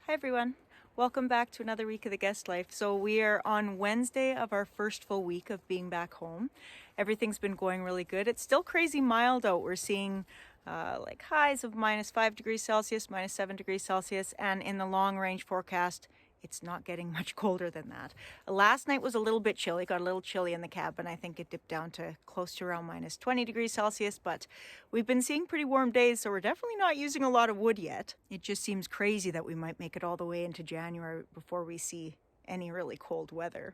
Hi everyone, welcome back to another week of the Guest Life. So we are on Wednesday of our first full week of being back home. Everything's been going really good. It's still crazy mild out. We're seeing like highs of minus 5 degrees Celsius, minus 7 degrees Celsius, and in the long range forecast, it's not getting much colder than that. Last night was a little bit chilly, got a little chilly in the cabin. I think it dipped down to close to around minus 20 degrees Celsius, but we've been seeing pretty warm days, so we're definitely not using a lot of wood yet. It just seems crazy that we might make it all the way into January before we see any really cold weather.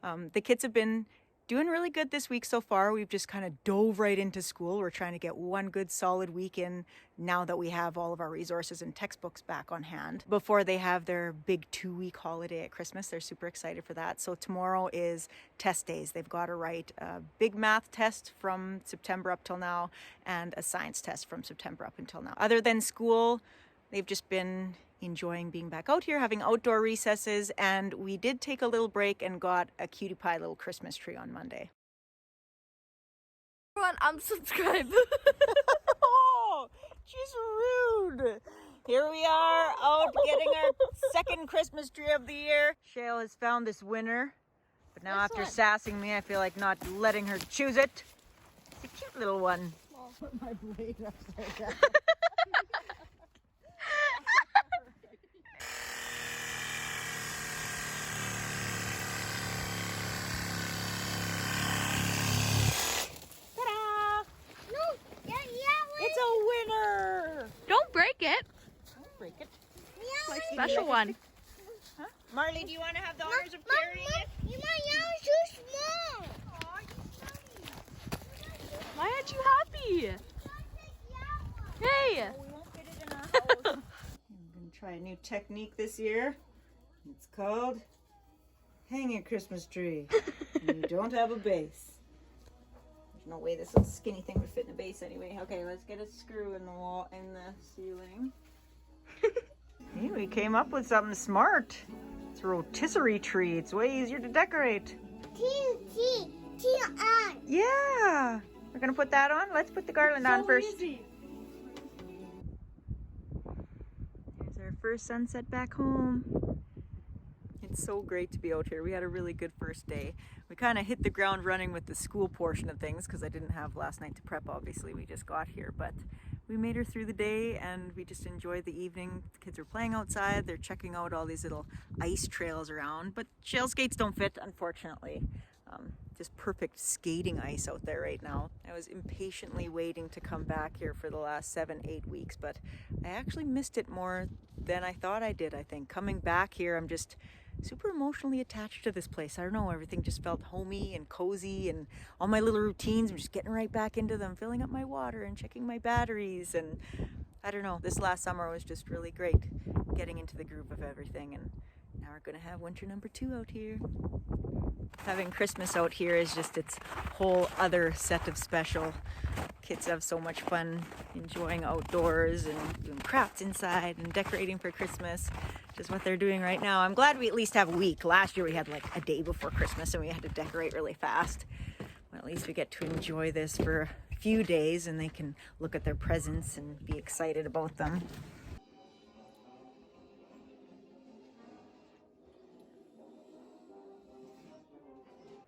The kids have been doing really good this week so far. We've just kind of dove right into school. We're trying to get one good solid week in now that we have all of our resources and textbooks back on hand before they have their big 2-week holiday at Christmas. They're super excited for that. So tomorrow is test days. They've got to write a big math test from September up till now and a science test from September up until now. Other than school, they've just been enjoying being back out here, having outdoor recesses, and we did take a little break and got a cutie pie little Christmas tree on Monday. Everyone, unsubscribe. Oh, she's rude. Here we are out getting our second Christmas tree of the year. Shale has found this winner, but now after sassing me, I feel like not letting her choose it. It's a cute little one. I'll put my blade upside down. It's a winner! Don't break it. Don't break it. My special one. Huh? Marley, do you want to have the honors of carrying it? Too small. Why aren't you happy? Hey! We won't fit it in our house. I'm going to try a new technique this year. It's called hang a Christmas tree. And you don't have a base. There's no way this little skinny thing would fit in a base anyway. Okay, let's get a screw in the wall, in the ceiling. Hey, we came up with something smart. It's a rotisserie tree. It's way easier to decorate. Tea on. Yeah! We're going to put that on. Let's put the garland on first. Easy. There's our first sunset back home. It's so great to be out here. We had a really good first day. We kind of hit the ground running with the school portion of things because I didn't have last night to prep, obviously. We just got here, but we made her through the day and we just enjoyed the evening. The kids are playing outside. They're checking out all these little ice trails around, but shale skates don't fit, unfortunately. Just perfect skating ice out there right now. I was impatiently waiting to come back here for the last 7-8 weeks, but I actually missed it more than I thought I did, I think. Coming back here, I'm just super emotionally attached to this place. I don't know, everything just felt homey and cozy, and all my little routines, I'm just getting right back into them, filling up my water and checking my batteries, and I don't know, this last summer was just really great, getting into the groove of everything, and now we're gonna have winter number 2 out here. Having Christmas out here is just its whole other set of special. Kids have so much fun enjoying outdoors and doing crafts inside and decorating for Christmas. Just what they're doing right now. I'm glad we at least have a week. Last year we had like a day before Christmas and we had to decorate really fast. Well, at least we get to enjoy this for a few days and they can look at their presents and be excited about them.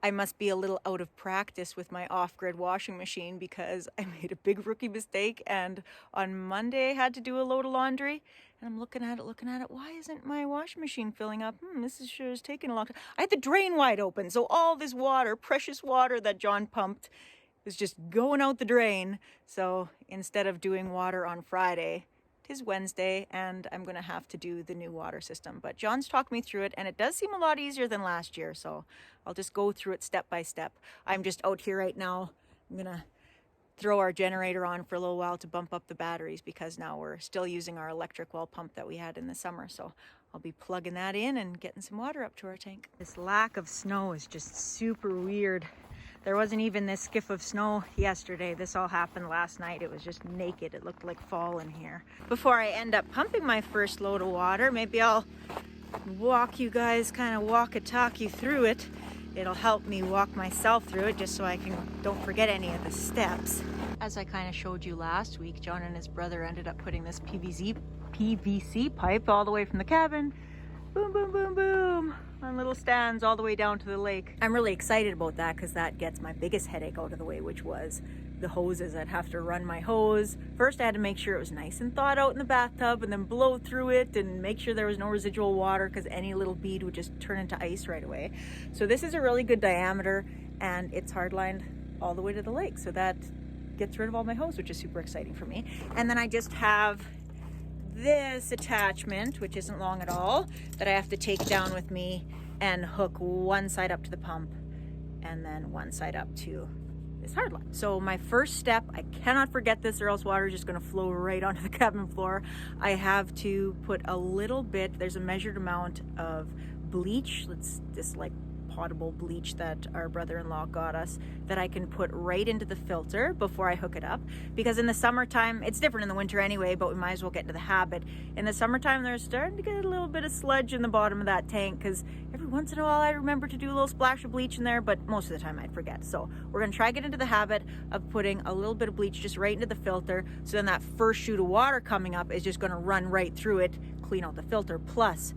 I must be a little out of practice with my off-grid washing machine because I made a big rookie mistake, and on Monday I had to do a load of laundry and I'm looking at it. Why isn't my washing machine filling up? This is sure is taking a long time. I had the drain wide open, so all this water, precious water that John pumped, was just going out the drain. So instead of doing water on Friday, is Wednesday and I'm gonna have to do the new water system, but John's talked me through it and it does seem a lot easier than last year, so I'll just go through it step by step. I'm just out here right now. I'm gonna throw our generator on for a little while to bump up the batteries because now we're still using our electric well pump that we had in the summer, so I'll be plugging that in and getting some water up to our tank. This lack of snow is just super weird. There wasn't even this skiff of snow yesterday. This all happened last night. It was just naked. It looked like fall in here. Before I end up pumping my first load of water, maybe I'll walk you guys, kind of talk you through it. It'll help me walk myself through it just so I don't forget any of the steps. As I kind of showed you last week, John and his brother ended up putting this PVC PVC pipe all the way from the cabin. Boom, boom, boom, boom. On little stands all the way down to the lake. I'm really excited about that because that gets my biggest headache out of the way, which was the hoses. I'd have to run my hose. First I had to make sure it was nice and thawed out in the bathtub and then blow through it and make sure there was no residual water because any little bead would just turn into ice right away. So this is a really good diameter and it's hardlined all the way to the lake. So that gets rid of all my hose, which is super exciting for me. And then I just have this attachment, which isn't long at all, that I have to take down with me and hook one side up to the pump and then one side up to this hardline. So my first step, I cannot forget this or else water is just going to flow right onto the cabin floor. I have to put a little bit, there's a measured amount of bleach, it's just like potable bleach that our brother-in-law got us, that I can put right into the filter before I hook it up, because in the summertime, it's different in the winter anyway, but we might as well get into the habit. In the summertime, there's starting to get a little bit of sludge in the bottom of that tank, because every once in a while I remember to do a little splash of bleach in there, but most of the time I'd forget. So we're gonna try to get into the habit of putting a little bit of bleach just right into the filter, so then that first shoot of water coming up is just gonna run right through it, clean out the filter, plus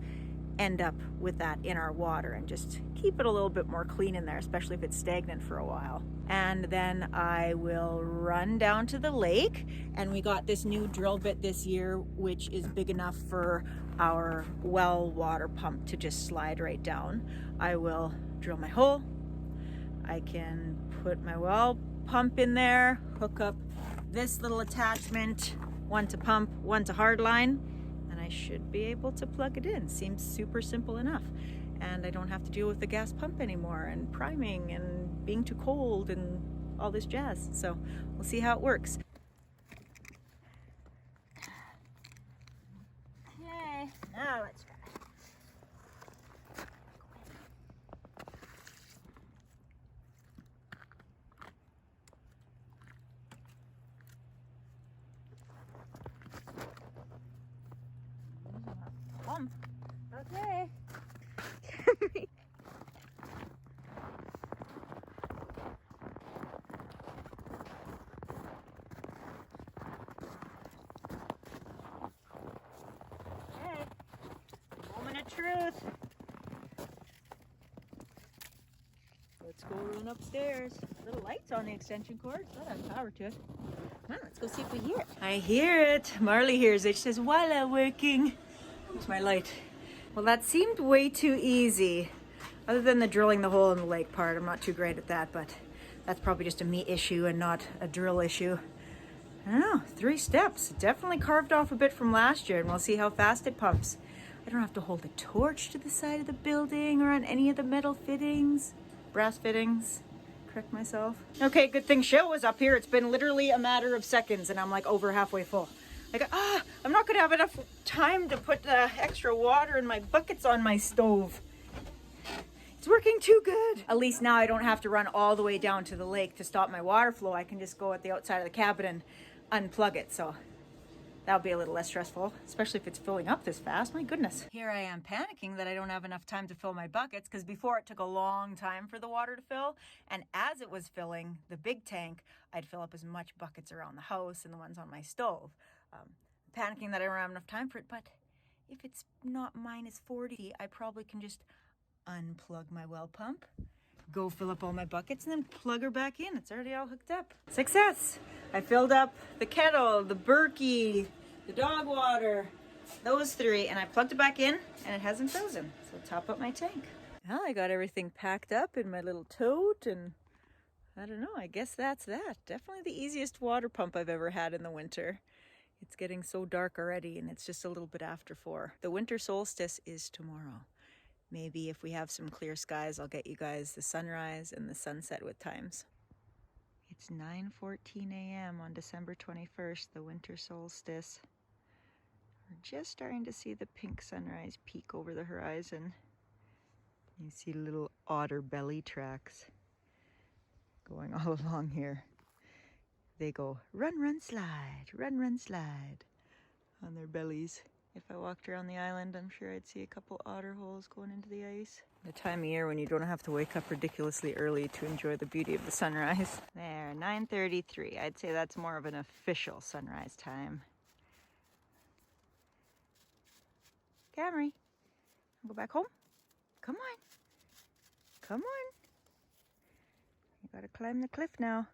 end up with that in our water and just keep it a little bit more clean in there, especially if it's stagnant for a while. And then I will run down to the lake, and we got this new drill bit this year which is big enough for our well water pump to just slide right down. I will drill my hole, I can put my well pump in there, hook up this little attachment, one to pump, one to hardline, I should be able to plug it in. Seems super simple enough. And I don't have to deal with the gas pump anymore and priming and being too cold and all this jazz. So we'll see how it works. Okay, now let's try. Okay. Okay. Moment of truth. Let's go run upstairs. Little lights on the extension cord, so that has power to it. Well, let's go see if we hear it. I hear it. Marley hears it. She says, "Voila, working." There's my light. Well, that seemed way too easy. Other than the drilling the hole in the lake part, I'm not too great at that, but that's probably just a me issue and not a drill issue. I don't know, 3 steps. Definitely carved off a bit from last year, and we'll see how fast it pumps. I don't have to hold a torch to the side of the building or on any of the metal fittings. Brass fittings. Correct myself. Okay, good thing Shell was up here. It's been literally a matter of seconds, and I'm like over halfway full. Like, I'm not gonna have enough time to put extra water in my buckets on my stove. It's working too good. At least now I don't have to run all the way down to the lake to stop my water flow. I can just go at the outside of the cabin and unplug it. So that'll be a little less stressful, especially if it's filling up this fast. My goodness. Here I am panicking that I don't have enough time to fill my buckets, because before it took a long time for the water to fill. And as it was filling the big tank, I'd fill up as much buckets around the house and the ones on my stove. Panicking that I don't have enough time for it, but if it's not -40, I probably can just unplug my well pump, go fill up all my buckets, and then plug her back in. It's already all hooked up. Success! I filled up the kettle, the Berkey, the dog water, those 3, and I plugged it back in, and it hasn't frozen. So top up my tank. Well, I got everything packed up in my little tote, and I don't know, I guess that's that. Definitely the easiest water pump I've ever had in the winter. It's getting so dark already, and it's just a little bit after 4. The winter solstice is tomorrow. Maybe if we have some clear skies, I'll get you guys the sunrise and the sunset with times. It's 9:14 a.m. on December 21st, the winter solstice. We're just starting to see the pink sunrise peek over the horizon. You see little otter belly tracks going all along here. They go run, run, slide, run, run, slide on their bellies. If I walked around the island, I'm sure I'd see a couple otter holes going into the ice. The time of year when you don't have to wake up ridiculously early to enjoy the beauty of the sunrise. There, 9:33. I'd say that's more of an official sunrise time. Camry. Go back home. Come on. Come on. You gotta climb the cliff now.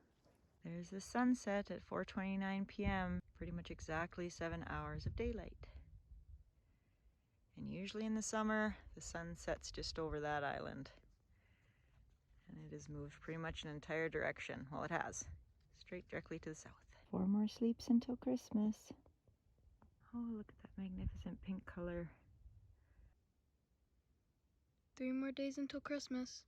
There's the sunset at 4:29 p.m. Pretty much exactly 7 hours of daylight. And usually in the summer, the sun sets just over that island. And it has moved pretty much an entire direction. Well, it has. Straight directly to the south. 4 more sleeps until Christmas. Oh, look at that magnificent pink color. 3 more days until Christmas.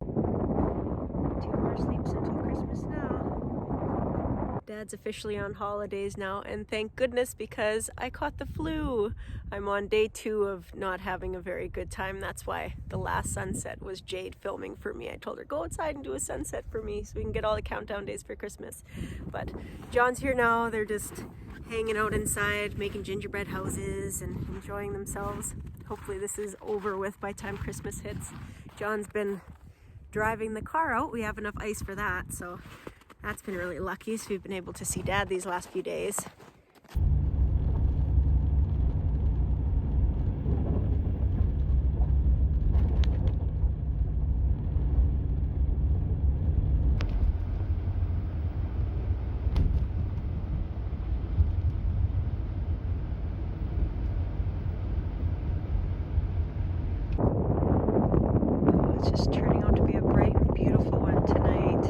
2 more sleeps until Christmas now. Dad's officially on holidays now, and thank goodness, because I caught the flu. I'm on day 2 of not having a very good time. That's why the last sunset was Jade filming for me. I told her, go outside and do a sunset for me so we can get all the countdown days for Christmas. But John's here now. They're just hanging out inside, making gingerbread houses and enjoying themselves. Hopefully this is over with by the time Christmas hits. John's been driving the car out. We have enough ice for that, so that's been really lucky. So we've been able to see Dad these last few days. It's just turning out to be a bright and beautiful one tonight.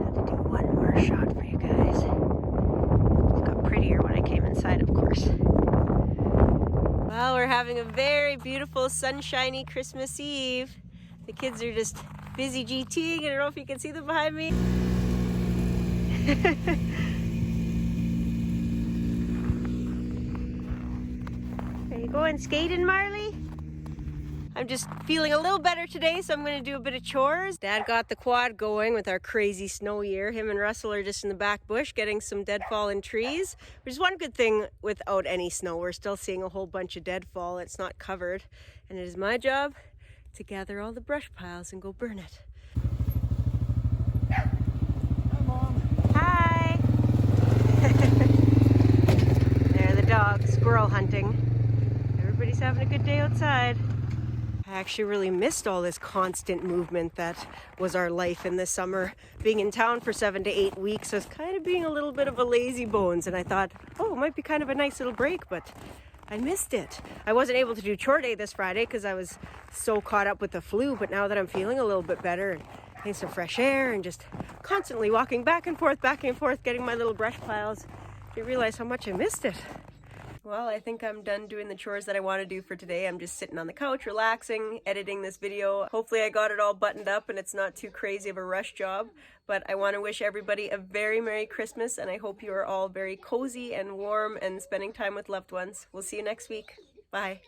Had to do one more shot for you guys. It got prettier when I came inside, of course. Well, we're having a very beautiful sunshiny Christmas Eve. The kids are just busy GTing. I don't know if you can see them behind me. Are you going skating, Marley? I'm just feeling a little better today, so I'm going to do a bit of chores. Dad got the quad going with our crazy snow year. Him and Russell are just in the back bush getting some deadfall in trees, which is one good thing without any snow. We're still seeing a whole bunch of deadfall. It's not covered, and it is my job to gather all the brush piles and go burn it. Hi, Mom. Hi! There the dog, squirrel hunting. Everybody's having a good day outside. I actually really missed all this constant movement that was our life in the summer. Being in town for 7 to 8 weeks, I was kind of being a little bit of a lazy bones, and I thought, oh, it might be kind of a nice little break, but I missed it. I wasn't able to do chore day this Friday because I was so caught up with the flu, but now that I'm feeling a little bit better and getting some fresh air and just constantly walking back and forth, getting my little brush piles, I realize how much I missed it. Well, I think I'm done doing the chores that I want to do for today. I'm just sitting on the couch, relaxing, editing this video. Hopefully I got it all buttoned up and it's not too crazy of a rush job. But I want to wish everybody a very Merry Christmas, and I hope you are all very cozy and warm and spending time with loved ones. We'll see you next week. Bye.